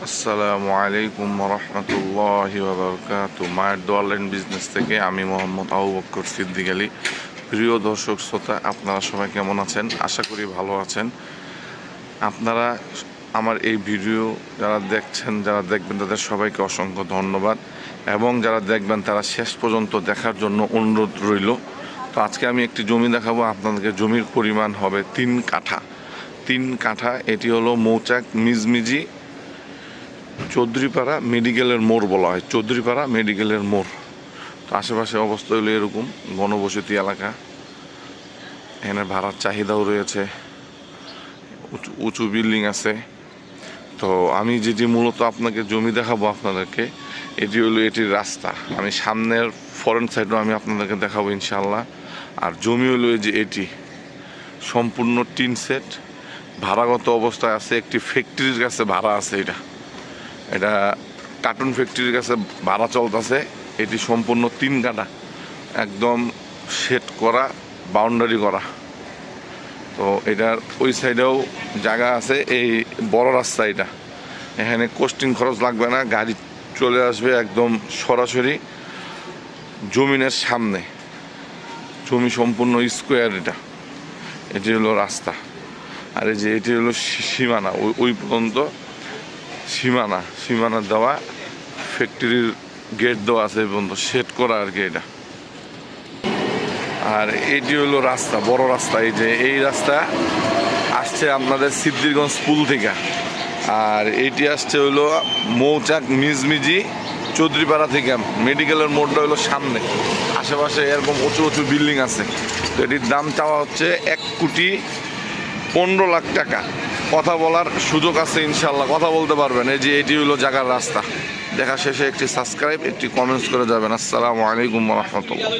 আসসালামু আলাইকুম রহমতুল্লাহি ওয়া বারাকাতুহু। মায়ের দোয়া অনলাইন বিজনেস থেকে আমি মোহাম্মদ আবু বকর সিদ্দিক আলী। প্রিয় দর্শক শ্রোতা, আপনারা সবাই কেমন আছেন? আশা করি ভালো আছেন। আপনারা আমার এই ভিডিও যারা দেখছেন, যারা দেখবেন, তাদের সবাইকে অসংখ্য ধন্যবাদ, এবং যারা দেখবেন তারা শেষ পর্যন্ত দেখার জন্য অনুরোধ রইল। তো আজকে আমি একটি জমি দেখাবো আপনাদেরকে। জমির পরিমাণ হবে 3 কাঠা। 3 কাঠা। এটি হলো মৌচাক মিজমিজি চৌধুরীপাড়া মেডিকেলের মোড় বলা হয়, চৌধুরীপাড়া মেডিকেলের মোড়। তো আশেপাশে অবস্থা হলো এরকম, ঘনবসতি এলাকা। এখানে ভাড়ার চাহিদাও রয়েছে, উঁচু বিল্ডিং আছে। তো আমি যেটি মূলত আপনাকে জমি দেখাবো আপনাদেরকে, এটি হলো এটির রাস্তা। আমি সামনের ফরেন সাইডও আমি আপনাদেরকে দেখাবো ইনশাল্লাহ। আর জমি হলো যে এটি সম্পূর্ণ টিন সেট, ভাড়াগত অবস্থায় আছে। একটি ফ্যাক্টরির কাছে ভাড়া আছে। এটা কার্টুন ফ্যাক্টরির কাছে ভাড়া চলতেছে। এটি সম্পূর্ণ 3 কাঠা, একদম সেট করা, বাউন্ডারি করা। তো এটার ওই সাইডেও জায়গা আছে। এই বড় রাস্তা, এটা এখানে কোস্টিং খরচ লাগবে না, গাড়ি চলে আসবে একদম সরাসরি জমিনের সামনে। জমি সম্পূর্ণ স্কোয়ার। এটি হলো রাস্তা। আর এই যে এটি হলো সীমানা, ওই পর্যন্ত সীমানা দেওয়া, ফ্যাক্টরির গেট দেওয়া আছে পর্যন্ত, সেট করা আর কি এটা। আর এটি হলো রাস্তা, বড় রাস্তা। এই রাস্তা আসছে আপনাদের সিদ্ধিরগঞ্জ পুল থেকে। আর এইটি আসছে হইলো মৌচাক মিজমিজি চৌধুরীপাড়া থেকে। মেডিকেলের মোড়টা হলো সামনে। আশেপাশে এরকম উঁচু বিল্ডিং আছে। তো এটির দাম চাওয়া হচ্ছে 1,15,00,000 টাকা। কথা বলার সুযোগ আছে ইনশাল্লাহ, কথা বলতে পারবেন। এই যে এটি হলো জায়গার রাস্তা। দেখা শেষে একটি সাবস্ক্রাইব, একটি কমেন্টস করে যাবেন। আসসালামু আলাইকুম রহমতুল্লাহ।